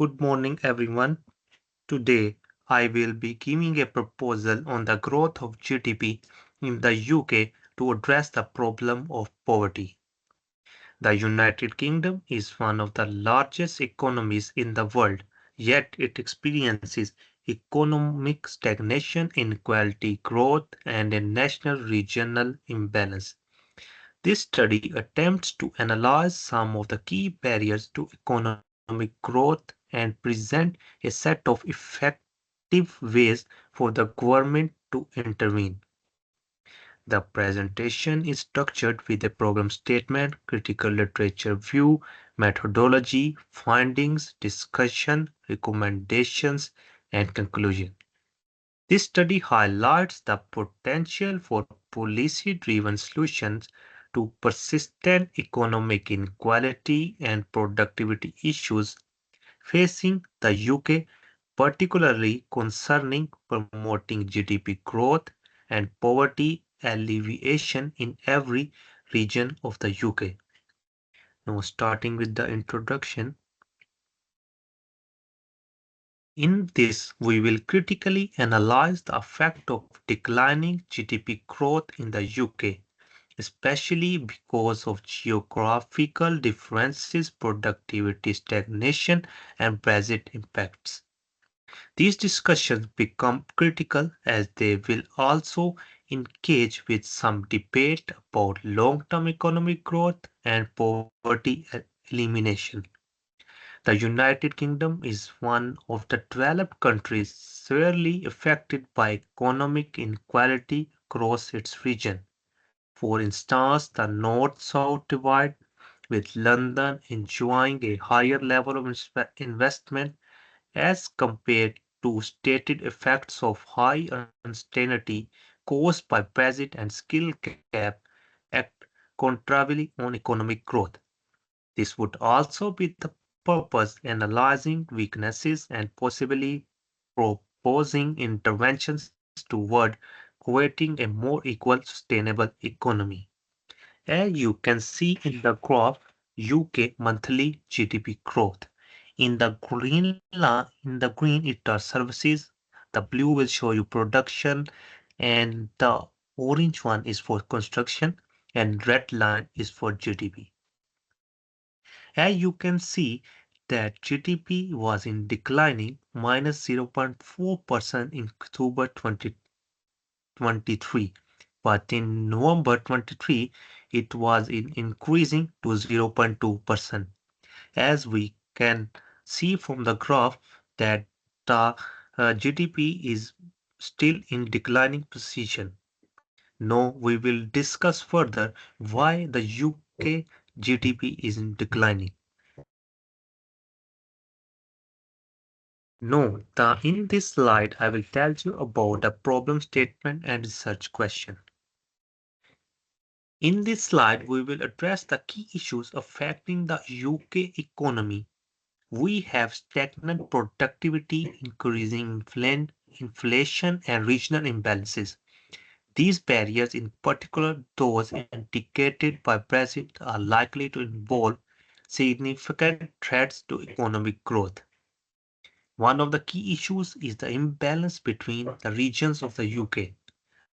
Good morning, everyone. Today, I will be giving a proposal on the growth of GDP in the UK to address the problem of poverty. The United Kingdom is one of the largest economies in the world, yet it experiences economic stagnation, inequality growth, and a national regional imbalance. This study attempts to analyze some of the key barriers to economic growth and present a set of effective ways for the government to intervene. The presentation is structured with a problem statement, critical literature view, methodology, findings, discussion, recommendations, and conclusion. This study highlights the potential for policy driven solutions to persistent economic inequality and productivity issues facing the UK, particularly concerning promoting GDP growth and poverty alleviation in every region of the UK. Now, starting with the introduction, in this, we will critically analyze the effect of declining GDP growth in the UK, especially because of geographical differences, productivity stagnation, and Brexit impacts. These discussions become critical as they will also engage with some debate about long-term economic growth and poverty elimination. The United Kingdom is one of the developed countries severely affected by economic inequality across its region. For instance, the North-South divide, with London enjoying a higher level of investment as compared to stated effects of high uncertainty caused by Brexit and skill gap, act contrarily on economic growth. This would also be the purpose analyzing weaknesses and possibly proposing interventions toward creating a more equal, sustainable economy. As you can see in the graph, UK monthly GDP growth. In the green it are services, the blue will show you production, and the orange one is for construction, and red line is for GDP. As you can see that GDP was in declining minus 0.4% in October 2023, but in November 23 it was increasing to 0.2%. As we can see from the graph that the GDP is still in declining position. Now we will discuss further why the UK GDP is in declining. No, in this slide, I will tell you about the problem statement and research question. In this slide, we will address the key issues affecting the UK economy. We have stagnant productivity, increasing inflation, and regional imbalances. These barriers, in particular those indicated by Brexit, are likely to involve significant threats to economic growth. One of the key issues is the imbalance between the regions of the UK,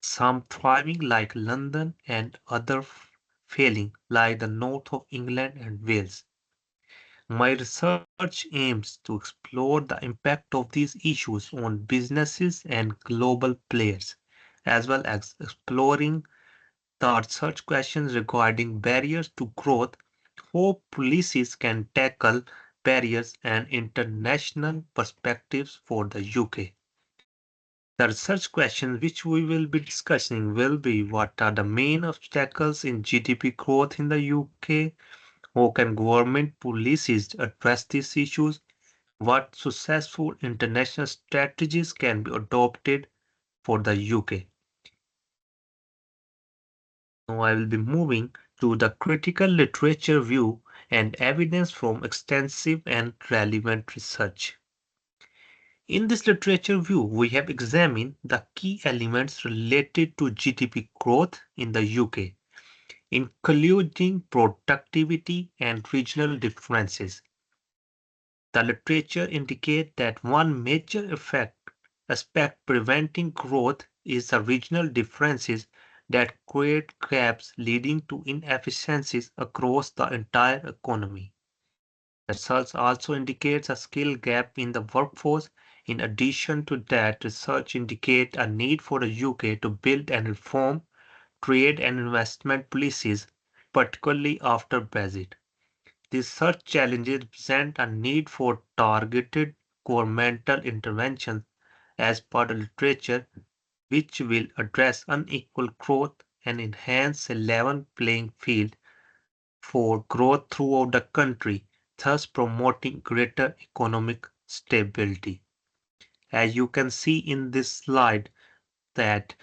some thriving like London and others failing like the north of England and Wales. My research aims to explore the impact of these issues on businesses and global players, as well as exploring the research questions regarding barriers to growth, how policies can tackle barriers, and international perspectives for the UK. The research questions which we will be discussing will be: what are the main obstacles in GDP growth in the UK? How can government policies address these issues? What successful international strategies can be adopted for the UK? Now I will be moving to the critical literature view and evidence from extensive and relevant research. In this literature view, we have examined the key elements related to GDP growth in the UK, including productivity and regional differences. The literature indicates that one major aspect preventing growth is the regional differences that create gaps leading to inefficiencies across the entire economy. Research also indicates a skill gap in the workforce. In addition to that, research indicates a need for the UK to build and reform trade and investment policies, particularly after Brexit. These such challenges present a need for targeted governmental interventions as per the literature, which will address unequal growth and enhance a level playing field for growth throughout the country, thus promoting greater economic stability. As you can see in this slide, that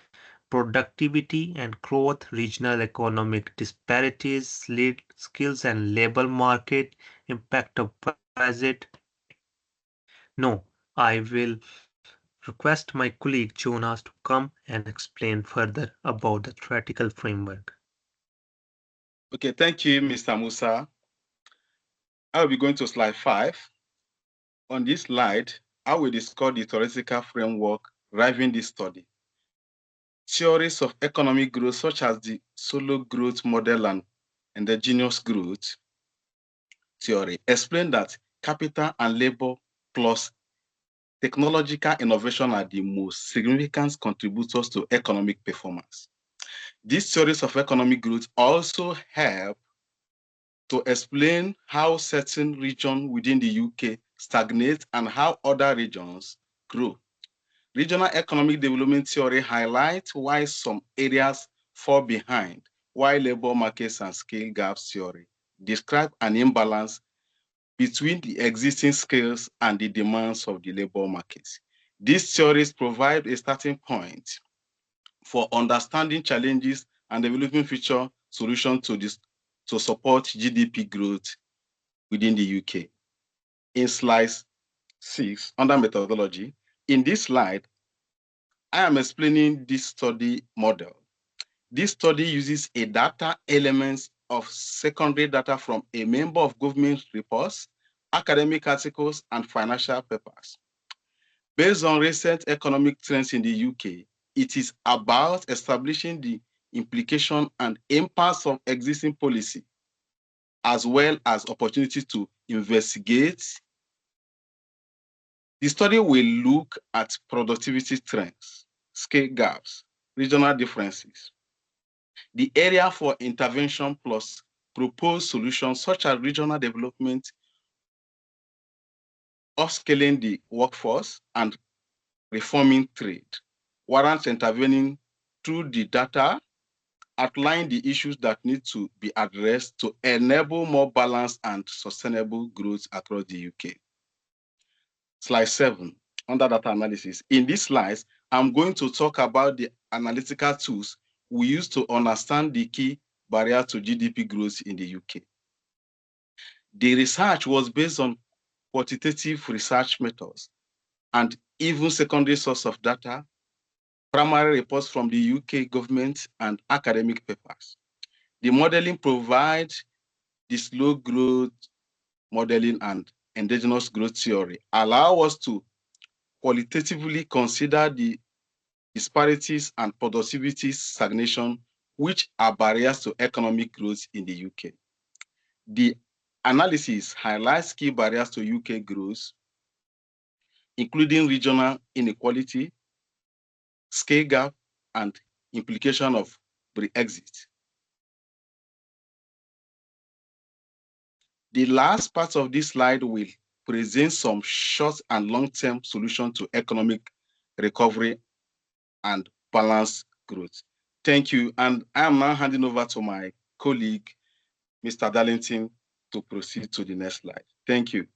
productivity and growth, regional economic disparities, lead skills and labor market, impact of budget. No, I will request my colleague Jonas to come and explain further about the theoretical framework. Okay, thank you, Mr. Musa. I will be going to slide 5. On this slide, I will discuss the theoretical framework driving this study. Theories of economic growth, such as the solo growth model and endogenous growth theory, explain that capital and labor plus technological innovation are the most significant contributors to economic performance. These theories of economic growth also help to explain how certain regions within the UK stagnate and how other regions grow. Regional economic development theory highlights why some areas fall behind, while labor markets and skill gaps theory describe an imbalance between the existing skills and the demands of the labor markets. These theories provide a starting point for understanding challenges and developing future solutions to support GDP growth within the UK. In slide 6, under methodology, in this slide, I am explaining this study model. This study uses a data elements of secondary data from a member of government reports, academic articles, and financial papers. Based on recent economic trends in the UK, it is about establishing the implication and impacts of existing policy, as well as opportunities to investigate. The study will look at productivity trends, scale gaps, regional differences, the area for intervention plus proposed solutions such as regional development, upscaling the workforce, and reforming trade. Warrants intervening through the data, outline the issues that need to be addressed to enable more balanced and sustainable growth across the UK. Slide 7, under data analysis. In these slides, I'm going to talk about the analytical tools we use to understand the key barriers to GDP growth in the UK. The research was based on quantitative research methods and even secondary source of data, primary reports from the UK government, and academic papers. The modeling provides the slow growth modeling and endogenous growth theory, allow us to qualitatively consider the disparities and productivity stagnation, which are barriers to economic growth in the UK. The analysis highlights key barriers to UK growth, including regional inequality, scale gap, and implication of Brexit. The last part of this slide will present some short and long-term solutions to economic recovery and balanced growth. Thank you. And I am now handing over to my colleague, Mr. Darlington, to proceed to the next slide. Thank you.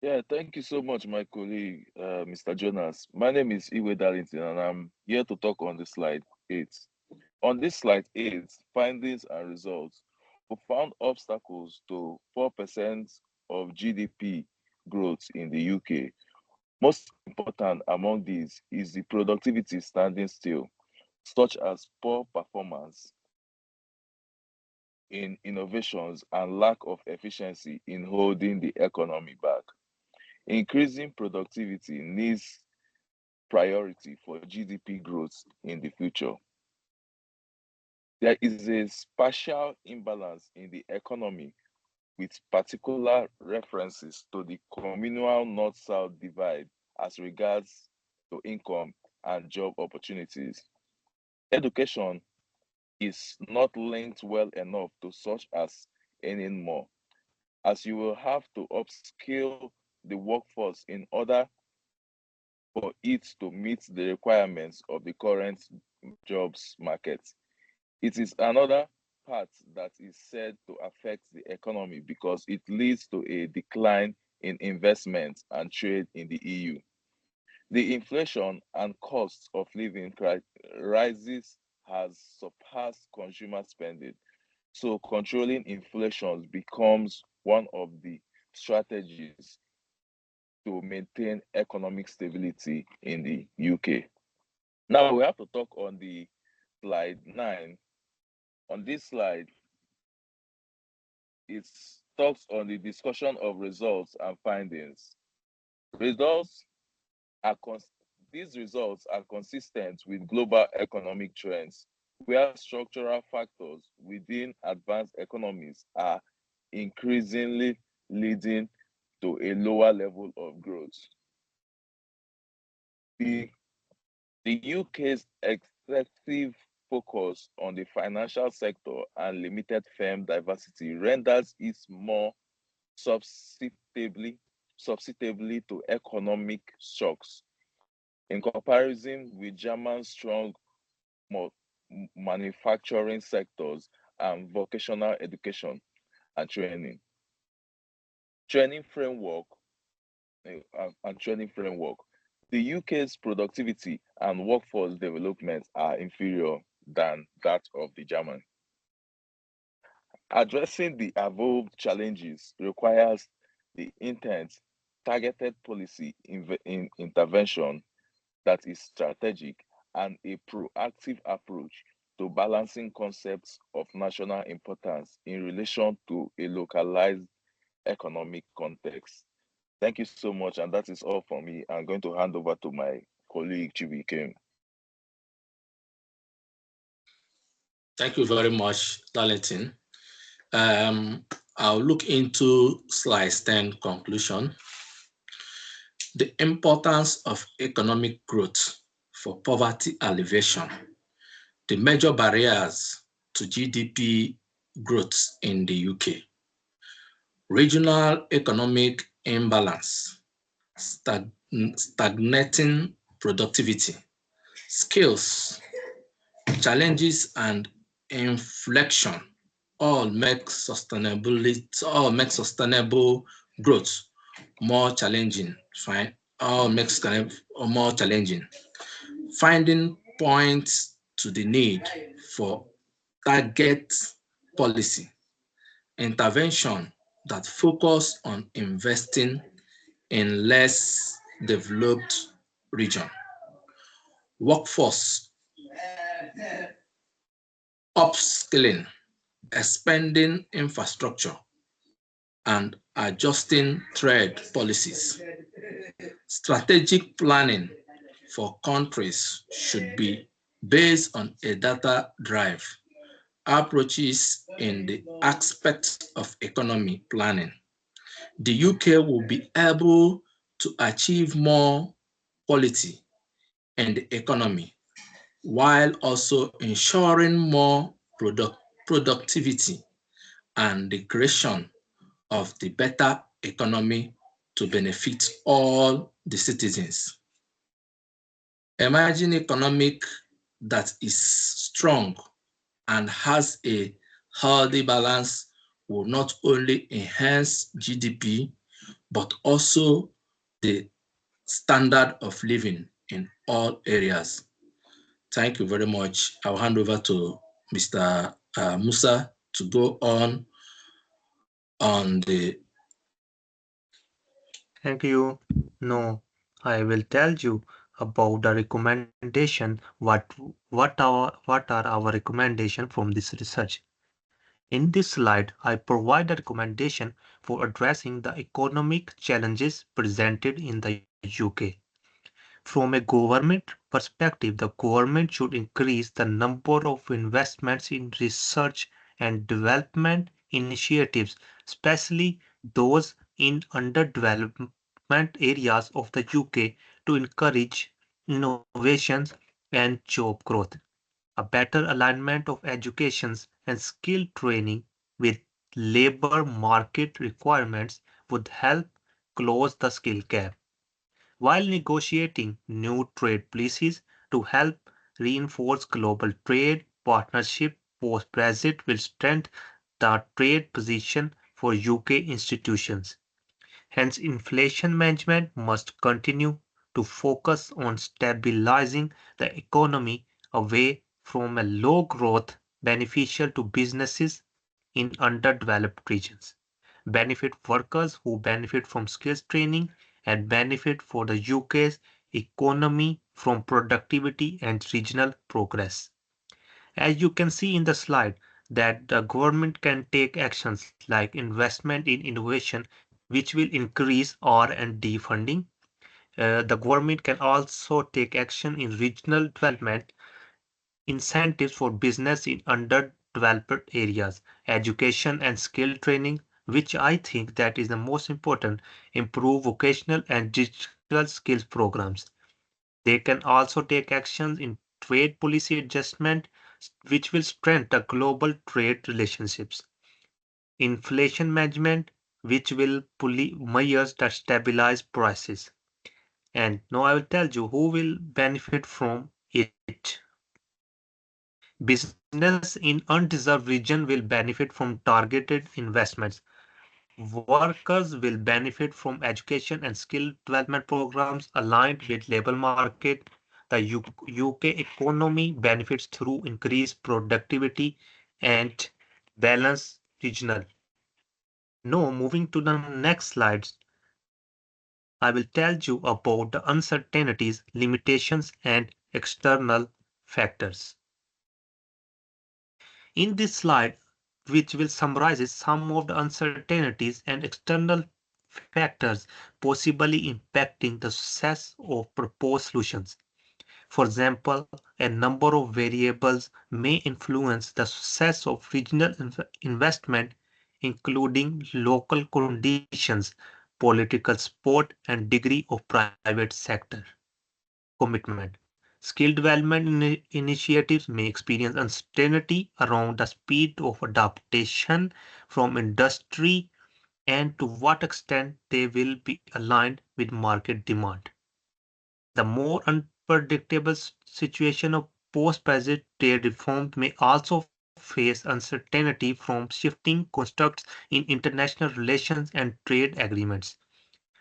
Yeah, thank you so much, my colleague, Mr. Jonas. My name is Iwe Darlington, and I'm here to talk on the slide 8. On this slide 8, findings and results, we found obstacles to 4% of GDP growth in the UK. Most important among these is the productivity standing still, such as poor performance in innovations and lack of efficiency in holding the economy back. Increasing productivity needs priority for GDP growth in the future. There is a spatial imbalance in the economy with particular references to the communal north-south divide as regards to income and job opportunities. Education is not linked well enough to such as earning more, as you will have to upskill the workforce in order for it to meet the requirements of the current jobs market. It is another part that is said to affect the economy because it leads to a decline in investment and trade in the EU. The inflation and costs of living rises has surpassed consumer spending. So controlling inflation becomes one of the strategies to maintain economic stability in the UK. Now we have to talk on the slide 9. On this slide, it talks on the discussion of results and findings. Results are these results are consistent with global economic trends, where structural factors within advanced economies are increasingly leading to a lower level of growth. The UK's excessive focus on the financial sector and limited firm diversity renders it more susceptible to economic shocks in comparison with German's strong manufacturing sectors and vocational education and training. Training framework. The UK's productivity and workforce development are inferior than that of the German. Addressing the above challenges requires the intense, targeted policy intervention that is strategic and a proactive approach to balancing concepts of national importance in relation to a localized economic context. Thank you so much, and that is all for me. I'm going to hand over to my colleague Chibuike. Thank you very much, Darlington. I'll look into slide 10 conclusion. The importance of economic growth for poverty alleviation. The major barriers to GDP growth in the UK. Regional economic imbalance, stagnating productivity, skills, challenges and inflection all make sustainable growth more challenging. More challenging. Finding points to the need for target policy intervention that focus on investing in less developed region. Workforce upskilling, expanding infrastructure, and adjusting trade policies. Strategic planning for countries should be based on a data-driven approaches in the aspects of economy planning. The UK will be able to achieve more quality in the economy while also ensuring more productivity and the creation of the better economy to benefit all the citizens. Emerging economic that is strong and has a healthy balance will not only enhance GDP, but also the standard of living in all areas. Thank you very much. I'll hand over to Mr. Musa to go on the. Thank you. No, I will tell you about the recommendation. What are our recommendation from this research? In this slide, I provide a recommendation for addressing the economic challenges presented in the UK. From a government perspective, the government should increase the number of investments in research and development initiatives, especially those in underdevelopment areas of the UK, to encourage innovations and job growth. A better alignment of education and skill training with labor market requirements would help close the skill gap while negotiating new trade policies to help reinforce global trade partnership post-Brexit will strengthen the trade position for UK institutions. Hence, inflation management must continue to focus on stabilizing the economy away from a low growth beneficial to businesses in underdeveloped regions, benefit workers who benefit from skills training, and benefit for the UK's economy from productivity and regional progress. As you can see in the slide, that the government can take actions like investment in innovation, which will increase R&D funding. The government can also take action in regional development, incentives for business in underdeveloped areas, education and skill training, which I think that is the most important, improve vocational and digital skills programs. They can also take actions in trade policy adjustment, which will strengthen the global trade relationships. Inflation management, which will measures that stabilize prices. And now I will tell you who will benefit from it. Business in undeserved region will benefit from targeted investments. Workers will benefit from education and skill development programs aligned with labor market. The UK economy benefits through increased productivity and balance regional. Now, moving to the next slides, I will tell you about the uncertainties, limitations, and external factors. In this slide, which will summarizes some of the uncertainties and external factors possibly impacting the success of proposed solutions. For example, a number of variables may influence the success of regional investment, including local conditions, political support, and degree of private sector commitment. Skill development initiatives may experience uncertainty around the speed of adaptation from industry and to what extent they will be aligned with market demand. The more unpredictable situation of post-Brexit trade reforms may also face uncertainty from shifting constructs in international relations and trade agreements.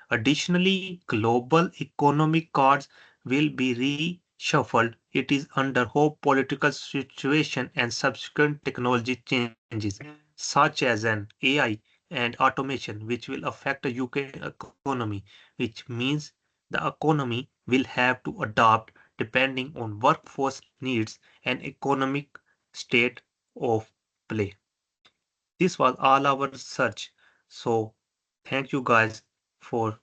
Additionally, global economic cards will be reshuffled. It is under whole political situation and subsequent technology changes, such as an AI and automation, which will affect the UK economy, which means the economy will have to adapt depending on workforce needs and economic state of play. This was all our research. So thank you guys for